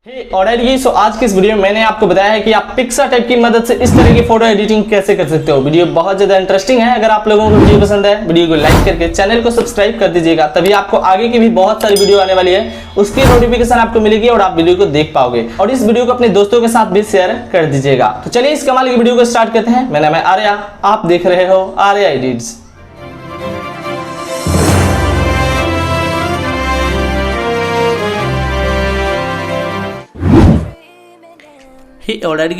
और सो आज की इस वीडियो में मैंने आपको बताया है कि आप पिक्सार्ट टाइप की मदद से इस तरह की फोटो एडिटिंग कैसे कर सकते हो। वीडियो बहुत ज्यादा इंटरेस्टिंग है। अगर आप लोगों को वीडियो पसंद है, वीडियो को लाइक करके चैनल को सब्सक्राइब कर दीजिएगा, तभी आपको आगे की भी बहुत सारी वीडियो आने वाली है, उसकी नोटिफिकेशन आपको मिलेगी और आप वीडियो को देख पाओगे। और इस वीडियो को अपने दोस्तों के साथ भी शेयर कर दीजिएगा। तो चलिए इस कमाल की वीडियो को स्टार्ट करते हैं। मेरा नाम है आर्या, आप देख रहे हो आर्या एडिट्स।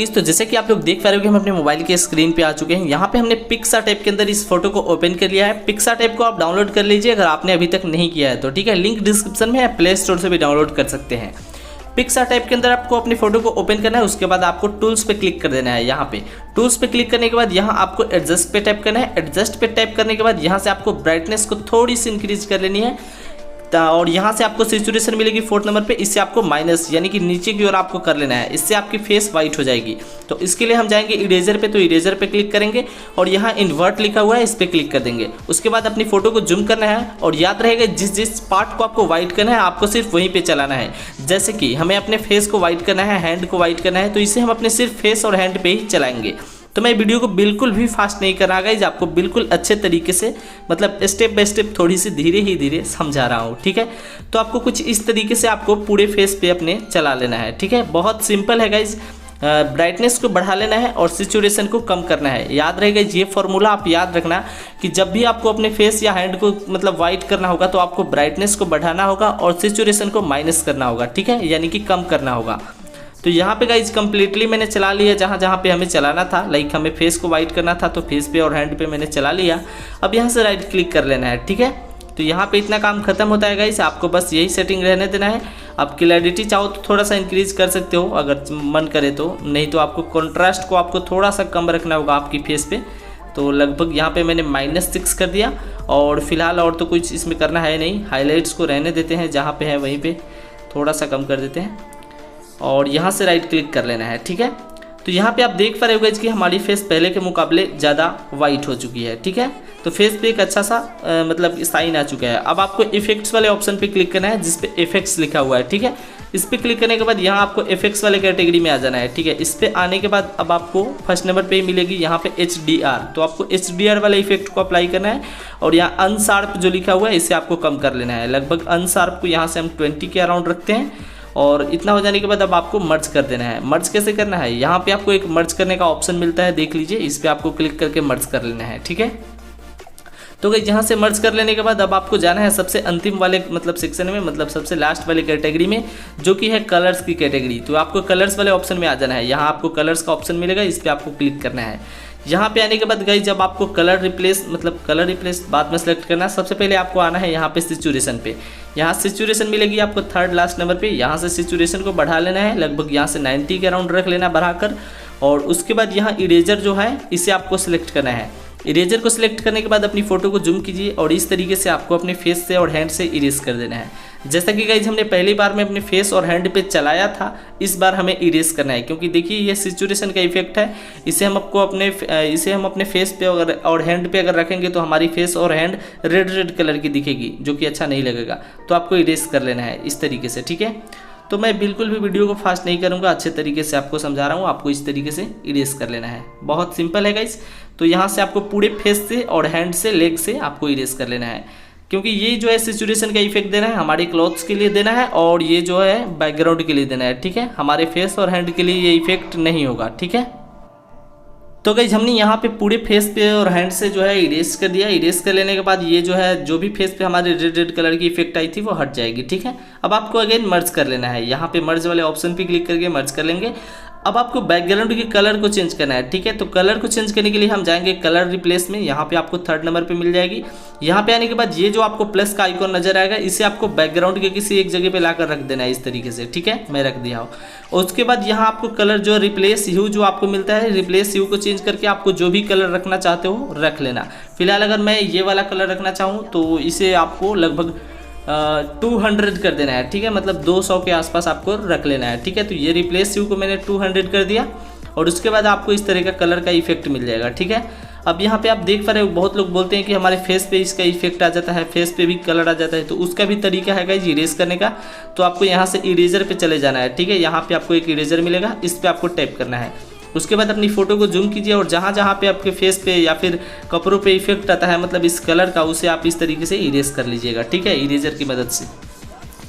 तो जैसे कि आप लोग देख पा रहे हो कि हम अपने मोबाइल के स्क्रीन पे आ चुके हैं। यहाँ पे हमने पिक्सार्ट ऐप के अंदर इस फोटो को ओपन कर लिया है। पिक्सार्ट ऐप को आप डाउनलोड कर लीजिए अगर आपने अभी तक नहीं किया है तो, ठीक है। लिंक डिस्क्रिप्शन में है, प्ले स्टोर से भी डाउनलोड कर सकते हैं। पिक्सार्ट ऐप के अंदर आपको अपनी फोटो को ओपन करना है। उसके बाद आपको टूल्स पे क्लिक कर देना है। यहाँ पे टूल्स पे क्लिक करने के बाद यहाँ आपको एडजस्ट पे टैप करना है। एडजस्ट पे टैप करने के बाद यहाँ से आपको ब्राइटनेस को थोड़ी सी इंक्रीज कर लेनी है और यहाँ से आपको सैचुरेशन मिलेगी 4th नंबर पे। इससे आपको माइनस यानी कि नीचे की ओर आपको कर लेना है। इससे आपकी फेस वाइट हो जाएगी। तो इसके लिए हम जाएंगे इरेजर पे, तो इरेजर पे क्लिक करेंगे और यहाँ इन्वर्ट लिखा हुआ है, इस पे क्लिक कर देंगे। उसके बाद अपनी फोटो को जूम करना है और याद रहेगा जिस पार्ट को आपको वाइट करना है आपको सिर्फ वहीं पे चलाना है। जैसे कि हमें अपने फेस को वाइट करना है, हैंड को वाइट करना है, तो इसे हम अपने सिर्फ फेस और हैंड पे ही चलाएंगे। तो मैं वीडियो को बिल्कुल भी फास्ट नहीं कर रहा गाइस, आपको बिल्कुल अच्छे तरीके से मतलब स्टेप बाय स्टेप थोड़ी सी धीरे समझा रहा हूँ, ठीक है। तो आपको कुछ इस तरीके से आपको पूरे फेस पे अपने चला लेना है, ठीक है। बहुत सिंपल है गाइस। ब्राइटनेस को बढ़ा लेना है और सैचुरेशन को कम करना है। याद रहेगा ये फॉर्मूला आप याद रखना कि जब भी आपको अपने फेस या हैंड को मतलब वाइट करना होगा तो आपको ब्राइटनेस को बढ़ाना होगा और सैचुरेशन को माइनस करना होगा, ठीक है, यानी कि कम करना होगा। तो यहाँ पे गाइज कंप्लीटली मैंने चला लिया जहाँ पे हमें चलाना था। लाइक हमें फेस को वाइट करना था तो फेस पे और हैंड पे मैंने चला लिया। अब यहाँ से राइट क्लिक कर लेना है, ठीक है। तो यहाँ पे इतना काम खत्म होता है गाइज। आपको बस यही सेटिंग रहने देना है। आप क्लैरिटी चाहो तो थोड़ा सा इंक्रीज कर सकते हो अगर मन करे तो, नहीं तो आपको कॉन्ट्रास्ट को आपको थोड़ा सा कम रखना होगा आपकी फेस पे। तो लगभग यहाँ पे मैंने -6 कर दिया और फिलहाल और तो कुछ इसमें करना है नहीं। हाईलाइट्स को रहने देते हैं, जहाँ पे है वहीं पे थोड़ा सा कम कर देते हैं और यहाँ से राइट क्लिक कर लेना है, ठीक है। तो यहाँ पे आप देख पा रहे होगे कि हमारी फेस पहले के मुकाबले ज़्यादा वाइट हो चुकी है, ठीक है। तो फेस पे एक अच्छा सा मतलब साइन आ चुका है। अब आपको इफेक्ट्स वाले ऑप्शन पे क्लिक करना है जिस पे इफेक्ट्स लिखा हुआ है, ठीक है। इस पर क्लिक करने के बाद यहाँ आपको इफेक्ट्स वाले कैटेगरी में आ जाना है, ठीक है। इस पे आने के बाद अब आपको 1st नंबर पे मिलेगी यहाँ पे HDR। तो आपको HDR वाले इफेक्ट को अप्लाई करना है और यहाँ अनशार्प जो लिखा हुआ है इसे आपको कम कर लेना है। लगभग अनशार्प को यहाँ से हम 20 के अराउंड रखते हैं और इतना हो जाने के बाद अब आपको मर्ज कर देना है। मर्ज कैसे करना है, यहाँ पे आपको एक मर्ज करने का ऑप्शन मिलता है, देख लीजिए। इस पे आपको क्लिक करके मर्ज कर लेना है, ठीक है। तो गाइस यहाँ से मर्ज कर लेने के बाद अब आपको जाना है सबसे अंतिम वाले मतलब सेक्शन में, मतलब सबसे लास्ट वाले कैटेगरी में, जो कि है कलर्स की कैटेगरी। तो आपको कलर्स वाले ऑप्शन में आ जाना है। यहाँ आपको कलर्स का ऑप्शन मिलेगा, इस पर आपको क्लिक करना है। यहाँ पे आने के बाद गाइस जब आपको कलर रिप्लेस बाद में सेलेक्ट करना है, सबसे पहले आपको आना है यहाँ पे सिचुएशन पे। यहाँ सिचुएशन मिलेगी आपको 3rd लास्ट नंबर पे। यहाँ से सिचुएशन को बढ़ा लेना है, लगभग यहाँ से 90 के अराउंड रख लेना बढ़ाकर। और उसके बाद यहाँ इरेजर जो है इसे आपको सिलेक्ट करना है। इरेजर को सिलेक्ट करने के बाद अपनी फोटो को जूम कीजिए और इस तरीके से आपको अपने फेस से और हैंड से इरेज कर देना है। जैसा कि गाइज हमने पहली बार में अपने फेस और हैंड पे चलाया था, इस बार हमें इरेज करना है क्योंकि देखिए ये सिचुएशन का इफेक्ट है। इसे हम अपने फेस पे और हैंड पे अगर रखेंगे तो हमारी फेस और हैंड रेड कलर की दिखेगी, जो कि अच्छा नहीं लगेगा। तो आपको इरेज कर लेना है इस तरीके से, ठीक है। तो मैं बिल्कुल भी वीडियो को फास्ट नहीं करूंगा, अच्छे तरीके से आपको समझा रहा हूँ। आपको इस तरीके से इरेज कर लेना है, बहुत सिंपल है गाइस। तो यहाँ से आपको पूरे फेस से और हैंड से, लेग से आपको इरेज कर लेना है क्योंकि ये जो है सिचुएशन का इफेक्ट देना है हमारे क्लॉथ्स के लिए देना है और ये जो है बैकग्राउंड के लिए देना है, ठीक है। हमारे फेस और हैंड के लिए ये इफेक्ट नहीं होगा, ठीक है। तो गाइज हमने यहाँ पे पूरे फेस पे और हैंड से जो है इरेज कर दिया। इरेज कर लेने के बाद ये जो है जो भी फेस पे हमारे रेड कलर की इफेक्ट आई थी वो हट जाएगी, ठीक है। अब आपको अगेन मर्ज कर लेना है। यहाँ पे मर्ज वाले ऑप्शन पे क्लिक करके मर्ज कर लेंगे। अब आपको बैकग्राउंड के कलर को चेंज करना है, ठीक है। तो कलर को चेंज करने के लिए हम जाएंगे कलर रिप्लेस में। यहाँ पे आपको 3rd नंबर पे मिल जाएगी। यहाँ पे आने के बाद ये जो आपको प्लस का आइकॉन नजर आएगा इसे आपको बैकग्राउंड के किसी एक जगह पे लाकर रख देना है इस तरीके से, ठीक है। मैं रख दिया हूँ। और उसके बाद यहाँ आपको कलर जो रिप्लेस ह्यू जो आपको मिलता है, रिप्लेस ह्यू को चेंज करके आपको जो भी कलर रखना चाहते हो रख लेना। फिलहाल अगर मैं ये वाला कलर रखना चाहूँ तो इसे आपको लगभग 200 कर देना है, ठीक है। मतलब 200 के आसपास आपको रख लेना है, ठीक है। तो ये रिप्लेस ह्यू को मैंने 200 कर दिया और उसके बाद आपको इस तरह का कलर का इफेक्ट मिल जाएगा, ठीक है। अब यहाँ पे आप देख पा रहे हो बहुत लोग बोलते हैं कि हमारे फेस पे इसका इफेक्ट आ जाता है, फेस पे भी कलर आ जाता है, तो उसका भी तरीका है गाइस इरेज करने का। तो आपको यहाँ से इरेजर पे चले जाना है, ठीक है। यहाँ पे आपको एक इरेजर मिलेगा, इस पर आपको टैप करना है। उसके बाद अपनी फ़ोटो को जूम कीजिए और जहाँ जहाँ पे आपके फेस पे या फिर कपड़ों पे इफेक्ट आता है मतलब इस कलर का, उसे आप इस तरीके से इरेज कर लीजिएगा, ठीक है, इरेजर की मदद से।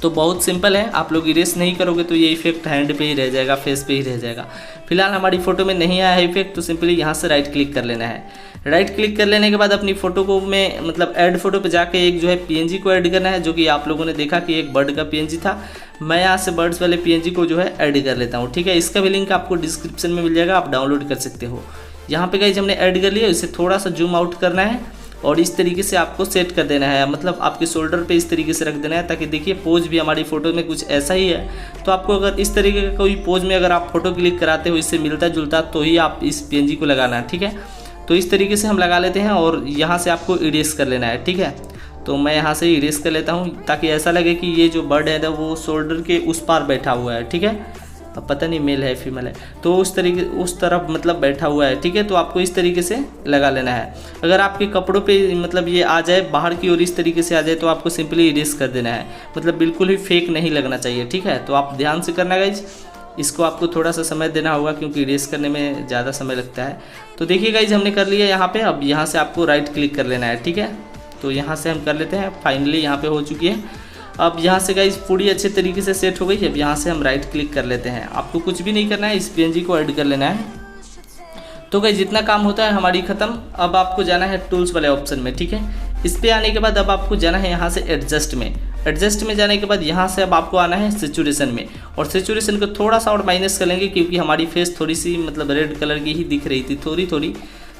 तो बहुत सिंपल है, आप लोग इरेज नहीं करोगे तो ये इफेक्ट हैंड पे ही रह जाएगा, फेस पे ही रह जाएगा। फिलहाल हमारी फ़ोटो में नहीं आया है इफेक्ट, तो सिंपली यहाँ से राइट क्लिक कर लेना है। राइट क्लिक कर लेने के बाद अपनी फ़ोटो को में मतलब ऐड फोटो पे जाके एक जो है पीएनजी को ऐड करना है, जो कि आप लोगों ने देखा कि एक बर्ड का पीएनजी था। मैं यहाँ से बर्ड्स वाले पीएनजी को जो है ऐड कर लेता हूँ, ठीक है। इसका भी लिंक आपको डिस्क्रिप्शन में मिल जाएगा, आप डाउनलोड कर सकते हो। यहाँ पे गाइस हमने ऐड कर लिया, इसे थोड़ा सा जूम आउट करना है और इस तरीके से आपको सेट कर देना है, मतलब आपके शोल्डर पे इस तरीके से रख देना है, ताकि देखिए पोज भी हमारी फ़ोटो में कुछ ऐसा ही है। तो आपको अगर इस तरीके का कोई पोज में अगर आप फोटो क्लिक कराते हो इससे मिलता जुलता, तो ही आप इस पीएनजी को लगाना है, ठीक है। तो इस तरीके से हम लगा लेते हैं और यहाँ से आपको इरेज कर लेना है, ठीक है। तो मैं यहाँ से इरेज कर लेता हूँ ताकि ऐसा लगे कि ये जो बर्ड है ना वो शोल्डर के उस पार बैठा हुआ है, ठीक है। अब पता नहीं मेल है फीमेल है, तो उस तरीके उस तरफ मतलब बैठा हुआ है, ठीक है। तो आपको इस तरीके से लगा लेना है। अगर आपके कपड़ों पे मतलब ये आ जाए बाहर की ओर इस तरीके से आ जाए, तो आपको सिंपली इरेज कर देना है, मतलब बिल्कुल ही फेक नहीं लगना चाहिए, ठीक है। तो आप ध्यान से करना गाइज, इसको आपको थोड़ा सा समय देना होगा क्योंकि इरेज करने में ज़्यादा समय लगता है। तो देखिए गाइज हमने कर लिया यहाँ पे। अब यहाँ से आपको राइट क्लिक कर लेना है, ठीक है। तो यहाँ से हम कर लेते हैं, फाइनली यहाँ पे हो चुकी है। अब यहाँ से गाइज पूरी अच्छे तरीके से सेट हो गई। अब यहाँ से हम राइट क्लिक कर लेते हैं, आपको कुछ भी नहीं करना है, इस पीएनजी को ऐड कर लेना है। तो गाइज जितना काम होता है हमारी ख़त्म। अब आपको जाना है टूल्स वाले ऑप्शन में, ठीक है। इस पे आने के बाद अब आपको जाना है यहाँ से एडजस्ट में। एडजस्ट में जाने के बाद यहाँ से अब आपको आना है सिचुएशन में, और सिचुएशन को थोड़ा सा और माइनस कर लेंगे क्योंकि हमारी फेस थोड़ी सी मतलब रेड कलर की ही दिख रही थी थोड़ी थोड़ी।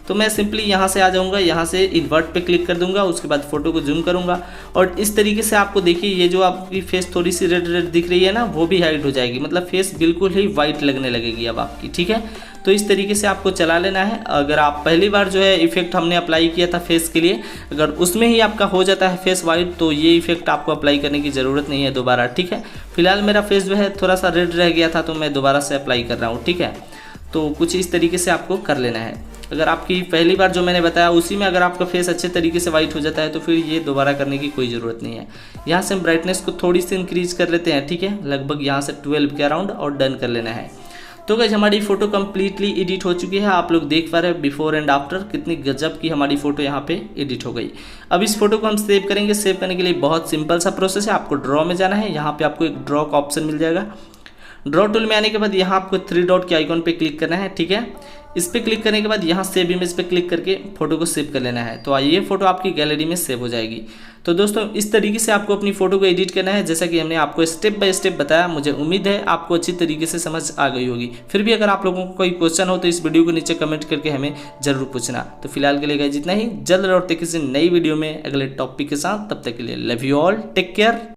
तो मैं सिंपली यहाँ से आ जाऊँगा, यहाँ से इन्वर्ट पे क्लिक कर दूंगा, उसके बाद फोटो को जूम करूँगा और इस तरीके से आपको देखिए ये जो आपकी फेस थोड़ी सी रेड रेड दिख रही है ना, वो भी हाइड हो जाएगी, मतलब फेस बिल्कुल ही वाइट लगने लगेगी अब आपकी, ठीक है। तो इस तरीके से आपको चला लेना है। अगर आप पहली बार जो है इफेक्ट हमने अप्लाई किया था फेस के लिए, अगर उसमें ही आपका हो जाता है फेस वाइट, तो ये इफेक्ट आपको अप्लाई करने की ज़रूरत नहीं है दोबारा, ठीक है। फिलहाल मेरा फेस जो है थोड़ा सा रेड रह गया था, तो मैं दोबारा से अप्लाई कर रहा हूँ, ठीक है। तो कुछ इस तरीके से आपको कर लेना है। अगर आपकी पहली बार जो मैंने बताया उसी में अगर आपका फेस अच्छे तरीके से वाइट हो जाता है, तो फिर ये दोबारा करने की कोई ज़रूरत नहीं है। यहाँ से हम ब्राइटनेस को थोड़ी सी इंक्रीज कर लेते हैं, ठीक है, लगभग यहाँ से 12 के अराउंड, और डन कर लेना है। तो गाइस हमारी फ़ोटो कम्प्लीटली एडिट हो चुकी है। आप लोग देख पा रहे हैं बिफोर एंड आफ्टर, कितनी गजब की हमारी फ़ोटो यहाँ पे एडिट हो गई। अब इस फोटो को हम सेव करेंगे। सेव करने के लिए बहुत सिंपल सा प्रोसेस है, आपको ड्रॉ में जाना है। यहाँ पे आपको एक ड्रॉ का ऑप्शन मिल जाएगा। ड्रॉ टूल में आने के बाद यहाँ आपको 3 डॉट के आइकॉन पे क्लिक करना है, ठीक है। इस पे क्लिक करने के बाद यहाँ सेव इमेज पे क्लिक करके फोटो को सेव कर लेना है। तो ये फोटो आपकी गैलरी में सेव हो जाएगी। तो दोस्तों इस तरीके से आपको अपनी फ़ोटो को एडिट करना है, जैसा कि हमने आपको स्टेप बाय स्टेप बताया। मुझे उम्मीद है आपको अच्छी तरीके से समझ आ गई होगी। फिर भी अगर आप लोगों को कोई क्वेश्चन हो तो इस वीडियो को नीचे कमेंट करके हमें जरूर पूछना। तो फिलहाल के लिए गाइस जितना ही, जल्द लौटते किसी नई वीडियो में अगले टॉपिक के साथ। तब तक के लिए love you all, take care.